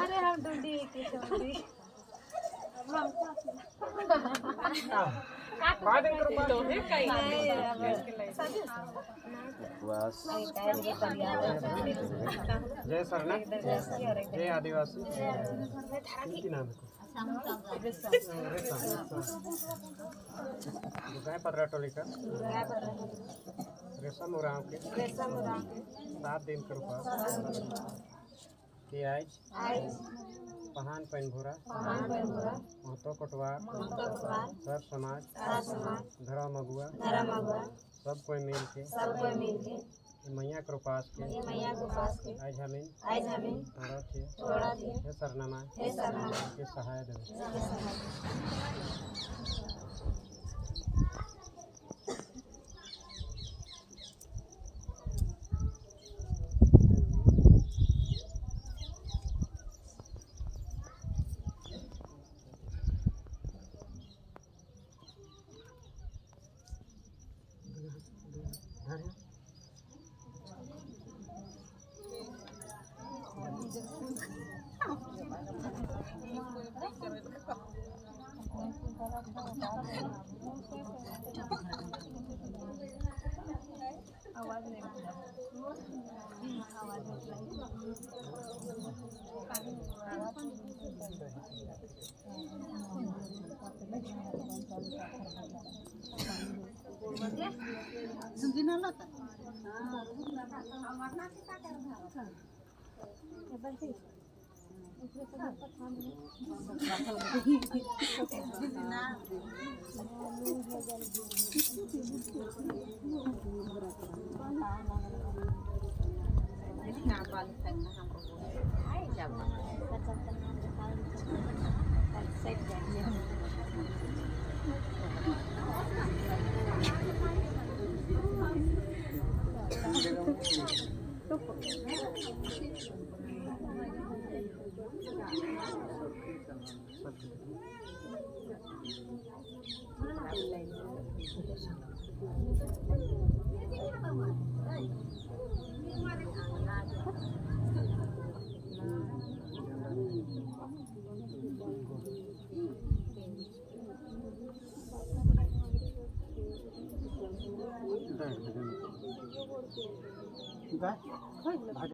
अरे हम ढूंढी की छोटी जय सरना जय आदिवासी नाम है पदरा टोली का रेशम उराव के 7 दिन के रूपा कि आज पहान पैन भूरा महतो कटवार सर समाज धर्म अगुआ सब कोई मिल के मैया के उपास के आज हमें थोड़ा थी हे सरनामा के सहाय देवे आवाज नहीं Bye.